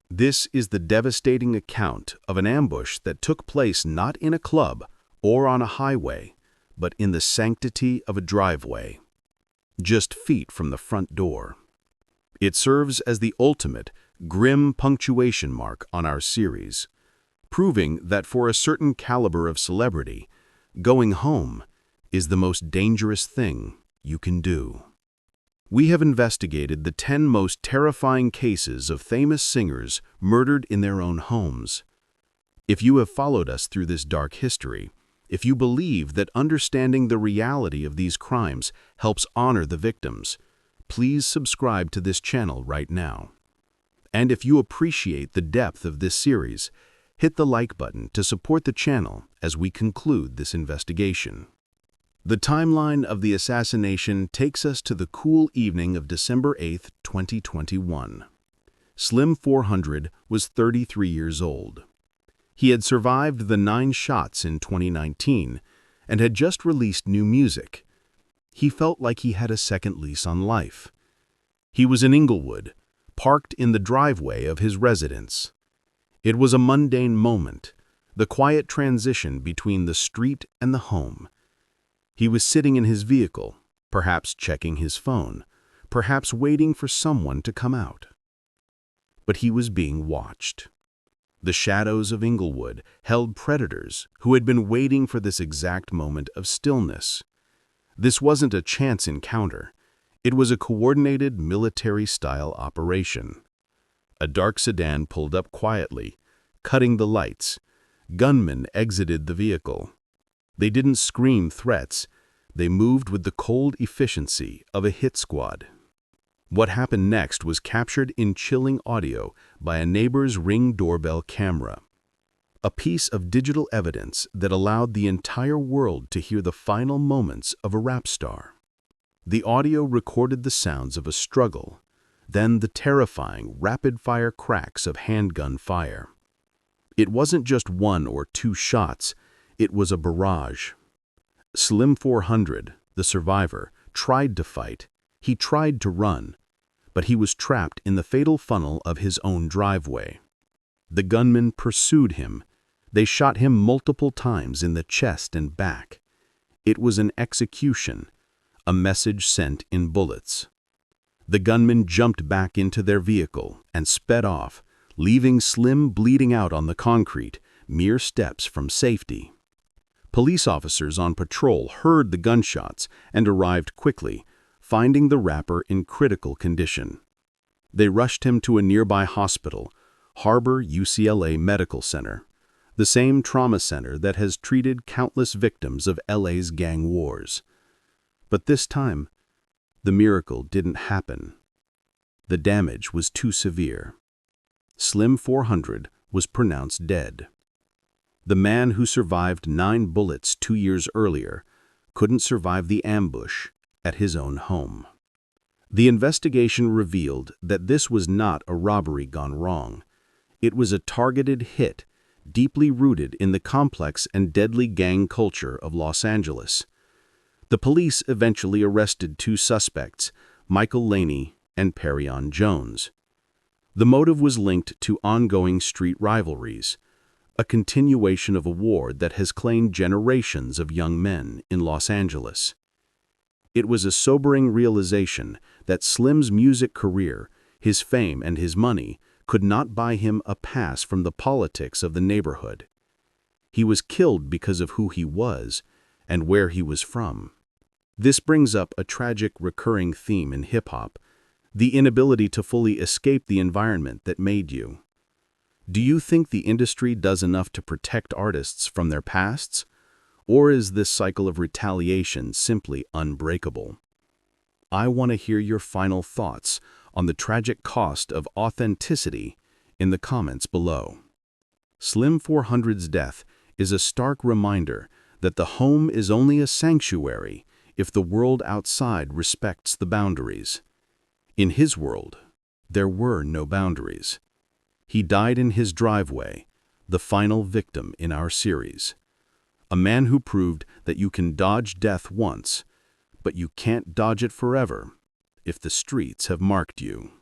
This is the devastating account of an ambush that took place not in a club or on a highway, but in the sanctity of a driveway, just feet from the front door. It serves as the ultimate, grim punctuation mark on our series, proving that for a certain caliber of celebrity, going home is the most dangerous thing you can do. We have investigated the 10 most terrifying cases of famous singers murdered in their own homes. If you have followed us through this dark history, if you believe that understanding the reality of these crimes helps honor the victims, please subscribe to this channel right now. And if you appreciate the depth of this series, hit the like button to support the channel as we conclude this investigation. The timeline of the assassination takes us to the cool evening of December 8, 2021. Slim 400 was 33 years old. He had survived the 9 shots in 2019 and had just released new music. He felt like he had a second lease on life. He was in Inglewood, parked in the driveway of his residence. It was a mundane moment, the quiet transition between the street and the home. He was sitting in his vehicle, perhaps checking his phone, perhaps waiting for someone to come out. But he was being watched. The shadows of Inglewood held predators who had been waiting for this exact moment of stillness. This wasn't a chance encounter. It was a coordinated military-style operation. A dark sedan pulled up quietly, cutting the lights. Gunmen exited the vehicle. They didn't scream threats. They moved with the cold efficiency of a hit squad. What happened next was captured in chilling audio by a neighbor's Ring doorbell camera, a piece of digital evidence that allowed the entire world to hear the final moments of a rap star. The audio recorded the sounds of a struggle, then the terrifying, rapid-fire cracks of handgun fire. It wasn't just 1 or 2 shots, it was a barrage. Slim 400, the survivor, tried to fight. He tried to run, but he was trapped in the fatal funnel of his own driveway. The gunmen pursued him. They shot him multiple times in the chest and back. It was an execution, a message sent in bullets. The gunmen jumped back into their vehicle and sped off, leaving Slim bleeding out on the concrete, mere steps from safety. Police officers on patrol heard the gunshots and arrived quickly, finding the rapper in critical condition. They rushed him to a nearby hospital, Harbor UCLA Medical Center, the same trauma center that has treated countless victims of LA's gang wars. But this time, the miracle didn't happen. The damage was too severe. Slim 400 was pronounced dead. The man who survived 9 bullets 2 years earlier couldn't survive the ambush at his own home. The investigation revealed that this was not a robbery gone wrong. It was a targeted hit, deeply rooted in the complex and deadly gang culture of Los Angeles. The police eventually arrested 2 suspects, Michael Laney and Perrion Jones. The motive was linked to ongoing street rivalries, a continuation of a war that has claimed generations of young men in Los Angeles. It was a sobering realization that Slim's music career, his fame and his money could not buy him a pass from the politics of the neighborhood. He was killed because of who he was and where he was from. This brings up a tragic recurring theme in hip-hop, the inability to fully escape the environment that made you. Do you think the industry does enough to protect artists from their pasts? Or is this cycle of retaliation simply unbreakable? I want to hear your final thoughts on the tragic cost of authenticity in the comments below. Slim 400's death is a stark reminder that the home is only a sanctuary if the world outside respects the boundaries. In his world, there were no boundaries. He died in his driveway, the final victim in our series. A man who proved that you can dodge death once, but you can't dodge it forever if the streets have marked you.